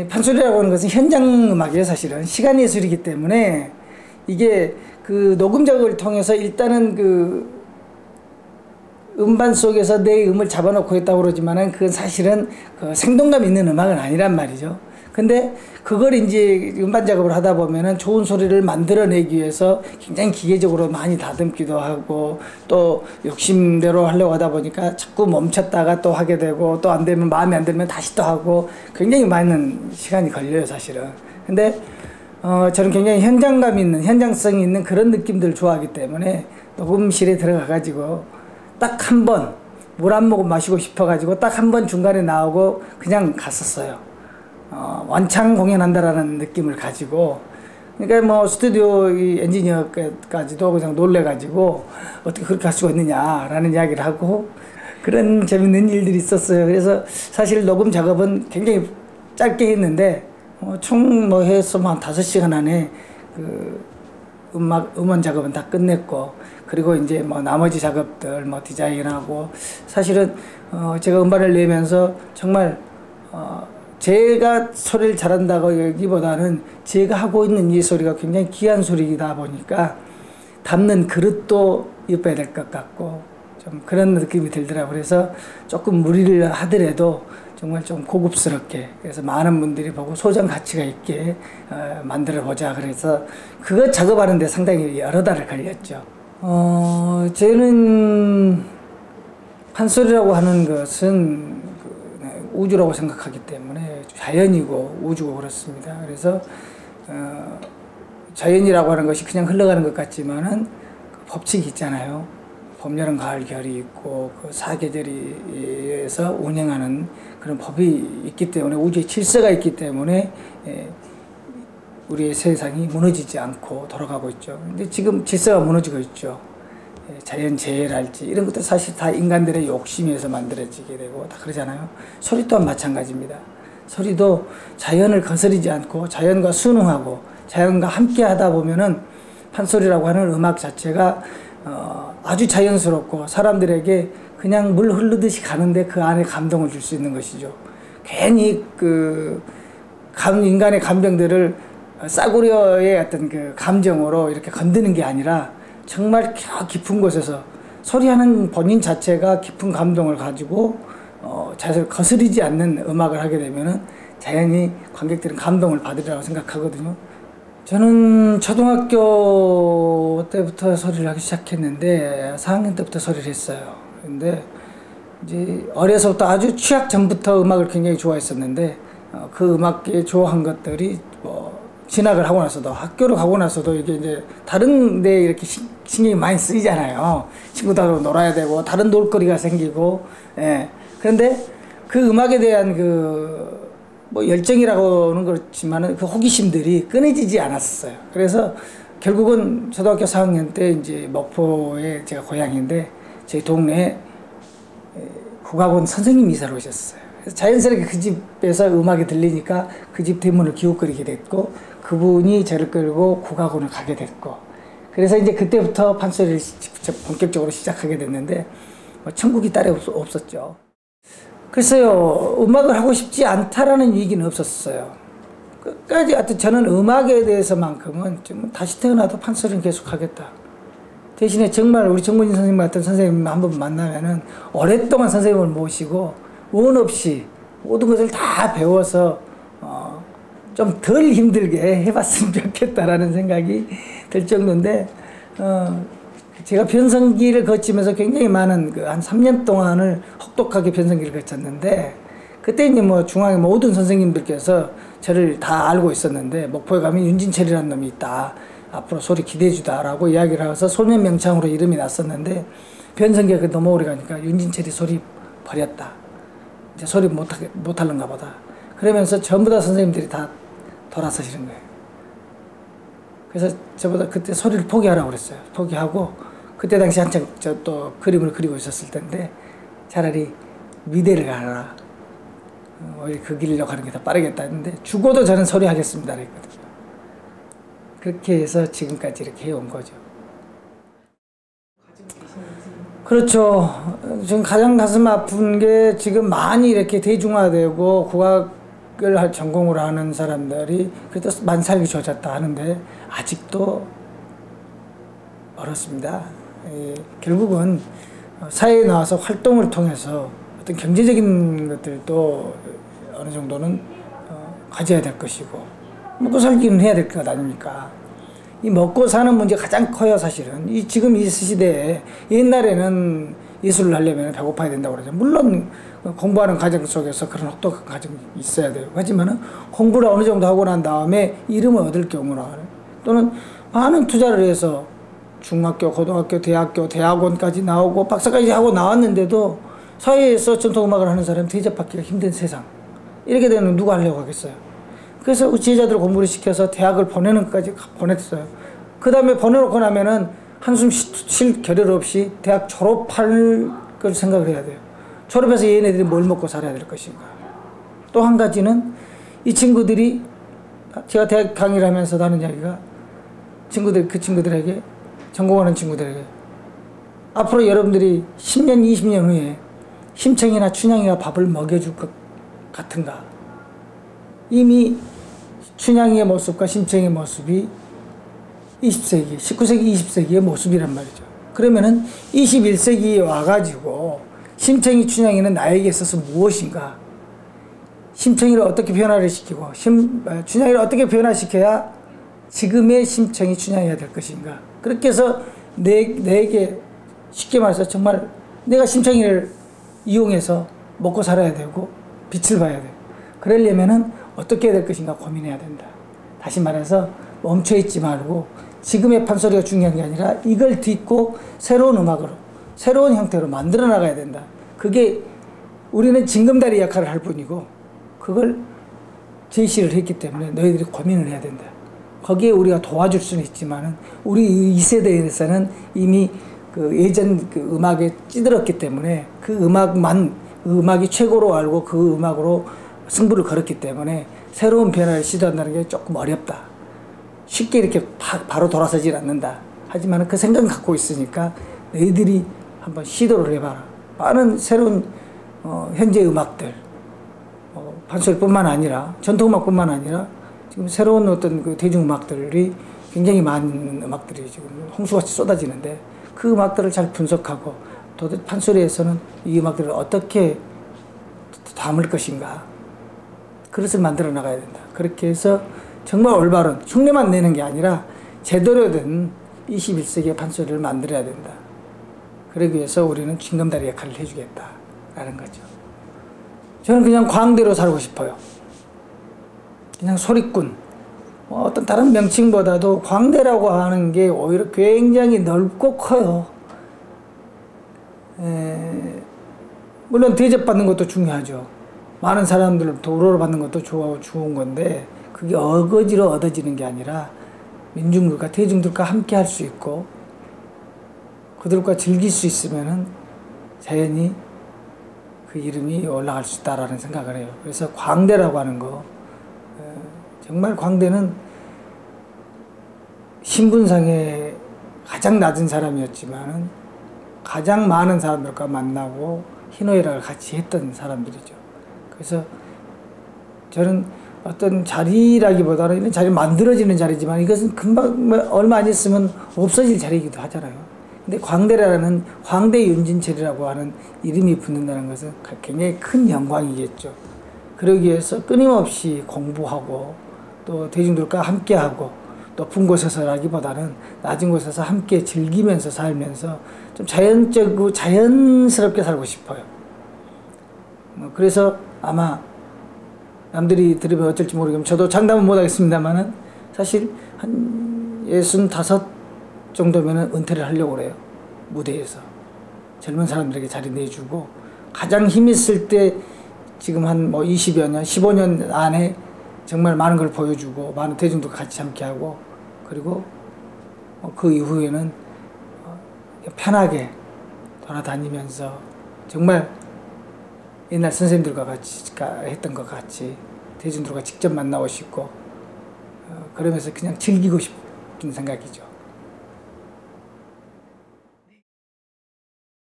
판소리라고 하는 것은 현장 음악이에요. 사실은 시간 예술이기 때문에 이게 그 녹음 작업을 통해서 일단은 그 음반 속에서 내 음을 잡아놓고 있다고 그러지만은 그건 사실은 그 생동감 있는 음악은 아니란 말이죠. 근데 그걸 이제 음반 작업을 하다 보면은 좋은 소리를 만들어내기 위해서 굉장히 기계적으로 많이 다듬기도 하고 또 욕심대로 하려고 하다 보니까 자꾸 멈췄다가 또 하게 되고 또 안 되면 마음에 안 들면 다시 또 하고 굉장히 많은 시간이 걸려요, 사실은. 근데 저는 굉장히 현장감 있는, 현장성 있는 그런 느낌들을 좋아하기 때문에 녹음실에 들어가 가지고 딱 한 번 물 한 모금 마시고 싶어 가지고 딱 한 번 중간에 나오고 그냥 갔었어요. 완창 공연한다라는 느낌을 가지고, 그러니까 뭐 스튜디오 이 엔지니어까지도 그냥 놀래가지고 어떻게 그렇게 할 수가 있느냐라는 이야기를 하고 그런 재밌는 일들이 있었어요. 그래서 사실 녹음 작업은 굉장히 짧게 했는데 총 뭐 해서 한 5시간 안에 그 음원 작업은 다 끝냈고, 그리고 이제 뭐 나머지 작업들 뭐 디자인하고 사실은 제가 음반을 내면서 정말 제가 소리를 잘한다고 여기보다는 제가 하고 있는 이 소리가 굉장히 귀한 소리이다 보니까 담는 그릇도 예뻐야 될 것 같고 좀 그런 느낌이 들더라고요. 그래서 조금 무리를 하더라도 정말 좀 고급스럽게, 그래서 많은 분들이 보고 소장 가치가 있게 만들어 보자. 그래서 그거 작업하는데 상당히 여러 달을 걸렸죠. 저는 판소리라고 하는 것은 우주라고 생각하기 때문에 자연이고 우주고 그렇습니다. 그래서 자연이라고 하는 것이 그냥 흘러가는 것 같지만은 법칙이 있잖아요. 봄, 여름, 가을, 겨울이 있고 그 사계절이 의해서 운행하는 그런 법이 있기 때문에, 우주의 질서가 있기 때문에 우리의 세상이 무너지지 않고 돌아가고 있죠. 근데 지금 질서가 무너지고 있죠. 자연재해랄지 이런 것도 사실 다 인간들의 욕심에서 만들어지게 되고 다 그러잖아요. 소리 또한 마찬가지입니다. 소리도 자연을 거스르지 않고 자연과 순응하고 자연과 함께 하다 보면은 판소리라고 하는 음악 자체가 아주 자연스럽고 사람들에게 그냥 물 흐르듯이 가는데 그 안에 감동을 줄 수 있는 것이죠. 괜히 인간의 감정들을 싸구려의 어떤 그 감정으로 이렇게 건드는 게 아니라 정말 깊은 곳에서 소리하는 본인 자체가 깊은 감동을 가지고 자연을 거스르지 않는 음악을 하게 되면은 자연히 관객들은 감동을 받으리라고 생각하거든요. 저는 초등학교 때부터 소리를 하기 시작했는데 4학년 때부터 소리를 했어요. 근데 이제 어려서부터 아주 취학 전부터 음악을 굉장히 좋아했었는데 그 음악에 좋아한 것들이 뭐 진학을 하고 나서도, 학교를 가고 나서도 이게 이제 다른 데 이렇게 신경이 많이 쓰이잖아요. 친구들하고 놀아야 되고 다른 놀거리가 생기고. 예. 그런데 그 음악에 대한 뭐 열정이라고는 그렇지만은 그 호기심들이 끊어지지 않았어요. 그래서 결국은 초등학교 4학년 때 이제 목포에 제가 고향인데 저희 동네에 국악원 선생님이 이사를 오셨어요. 그래서 자연스럽게 그 집에서 음악이 들리니까 그 집 대문을 기웃거리게 됐고, 그분이 저를 끌고 국악원을 가게 됐고, 그래서 이제 그때부터 판소리를 본격적으로 시작하게 됐는데 뭐 천국이 딸에 없었죠. 글쎄요, 음악을 하고 싶지 않다라는 얘기는 없었어요. 끝까지 하여튼 저는 음악에 대해서만큼은 좀 다시 태어나도 판소리는 계속 하겠다. 대신에 정말 우리 정문진 선생님 같은 선생님 한번 만나면은 오랫동안 선생님을 모시고 원 없이 모든 것을 다 배워서 좀 덜 힘들게 해봤으면 좋겠다라는 생각이 들 정도인데, 제가 변성기를 거치면서 굉장히 많은 한 3년 동안을 혹독하게 변성기를 거쳤는데, 그때 이제 뭐 중앙의 모든 선생님들께서 저를 다 알고 있었는데, 목포에 가면 윤진철이라는 놈이 있다, 앞으로 소리 기대주다라고 이야기를 해서 소년명창으로 이름이 났었는데, 변성기가 너무 오래 가니까 윤진철이 소리 버렸다, 이제 소리 못하는가 보다, 그러면서 전부 다 선생님들이 다 돌아서시는 거예요. 그래서 저보다 그때 소리를 포기하라고 그랬어요. 포기하고, 그때 당시 한창 저 또 그림을 그리고 있었을 텐데 차라리 미대를 가라, 오히려 그 길로 가는 게 더 빠르겠다 했는데, 죽어도 저는 소리 하겠습니다 했거든요. 그렇게 해서 지금까지 이렇게 해온 거죠. 그렇죠. 지금 가장 가슴 아픈 게 지금 많이 이렇게 대중화되고 국악 전공으로 하는 사람들이 그래도 만살기 좋아졌다 하는데 아직도 멀었습니다. 결국은 사회에 나와서 활동을 통해서 어떤 경제적인 것들도 어느 정도는 가져야 될 것이고 먹고 살기는 해야 될 것 아닙니까? 이 먹고 사는 문제가 가장 커요, 사실은. 지금 이 시대에 옛날에는 예술을 하려면 배고파야 된다고 그러죠. 물론 공부하는 과정 속에서 그런 혹독한 과정이 있어야 돼요. 하지만은 공부를 어느 정도 하고 난 다음에 이름을 얻을 경우나 또는 많은 투자를 해서 중학교, 고등학교, 대학교, 대학원까지 나오고 박사까지 하고 나왔는데도 사회에서 전통음악을 하는 사람이 대접받기가 힘든 세상. 이렇게 되면 누가 하려고 하겠어요. 그래서 지혜자들 공부를 시켜서 대학을 보내는 것까지 보냈어요. 그 다음에 보내놓고 나면은 한숨 쉴 겨를 없이 대학 졸업할 걸 생각을 해야 돼요. 졸업해서 얘네들이 뭘 먹고 살아야 될 것인가. 또 한 가지는 이 친구들이 제가 대학 강의를 하면서 하는 이야기가 그 친구들에게 전공하는 친구들에게 앞으로 여러분들이 10년, 20년 후에 심청이나 춘향이가 밥을 먹여줄 것 같은가. 이미 춘향이의 모습과 심청의 모습이 20세기, 19세기, 20세기의 모습이란 말이죠. 그러면은 21세기에 와가지고 심청이, 춘향이는 나에게 있어서 무엇인가? 심청이를 어떻게 변화를 시키고 춘향이를 어떻게 변화시켜야 지금의 심청이, 춘향이가 될 것인가? 그렇게 해서 내게 쉽게 말해서 정말 내가 심청이를 이용해서 먹고 살아야 되고 빛을 봐야 돼. 그러려면은 어떻게 해야 될 것인가 고민해야 된다. 다시 말해서 멈춰있지 말고 지금의 판소리가 중요한 게 아니라 이걸 딛고 새로운 음악으로, 새로운 형태로 만들어 나가야 된다. 그게 우리는 징검다리 역할을 할 뿐이고 그걸 제시를 했기 때문에 너희들이 고민을 해야 된다. 거기에 우리가 도와줄 수는 있지만은 우리 이 세대에서는 이미 그 예전 그 음악에 찌들었기 때문에 그 음악이 최고로 알고 그 음악으로 승부를 걸었기 때문에 새로운 변화를 시도한다는 게 조금 어렵다. 쉽게 이렇게 바로 돌아서질 않는다. 하지만 그 생각 갖고 있으니까 너희들이 한번 시도를 해봐라. 많은 새로운 현재 음악들, 판소리뿐만 아니라 전통음악뿐만 아니라 지금 새로운 어떤 그 대중음악들이 굉장히 많은 음악들이 지금 홍수같이 쏟아지는데 그 음악들을 잘 분석하고 도대체 판소리에서는 이 음악들을 어떻게 담을 것인가 그것을 만들어 나가야 된다. 그렇게 해서 정말 올바른 흉내만 내는 게 아니라 제대로 된 21세기의 판소리를 만들어야 된다. 그러기 위해서 우리는 징검다리 역할을 해주겠다라는 거죠. 저는 그냥 광대로 살고 싶어요. 그냥 소리꾼. 어떤 다른 명칭보다도 광대라고 하는 게 오히려 굉장히 넓고 커요. 물론 대접받는 것도 중요하죠. 많은 사람들 도로를 받는 것도 좋은 건데 그게 어거지로 얻어지는 게 아니라 민중들과 대중들과 함께 할 수 있고 그들과 즐길 수 있으면은 자연히 그 이름이 올라갈 수 있다라는 생각을 해요. 그래서 광대라고 하는 거 정말 광대는 신분상에 가장 낮은 사람이었지만은 가장 많은 사람들과 만나고 희노애락을 같이 했던 사람들이죠. 그래서 저는 어떤 자리라기보다는 이런 자리 만들어지는 자리지만 이것은 금방 얼마 안 있으면 없어질 자리이기도 하잖아요. 근데 광대라는 광대윤진철이라고 하는 이름이 붙는다는 것은 굉장히 큰 영광이겠죠. 그러기 위해서 끊임없이 공부하고 또 대중들과 함께하고 높은 곳에서라기보다는 낮은 곳에서 함께 즐기면서 살면서 좀 자연적이고 자연스럽게 살고 싶어요. 그래서 아마 남들이 들으면 어쩔지 모르겠지만 저도 장담은 못하겠습니다만은 사실 한 65 정도면은 은퇴를 하려고 그래요. 무대에서 젊은 사람들에게 자리 내주고 가장 힘 있을 때 지금 한 뭐 20여 년, 15년 안에 정말 많은 걸 보여주고 많은 대중도 같이 함께하고 그리고 그 이후에는 편하게 돌아다니면서 정말 옛날 선생님들과 같이 했던 것 같이 대중들과 직접 만나고 싶고 그러면서 그냥 즐기고 싶은 생각이죠.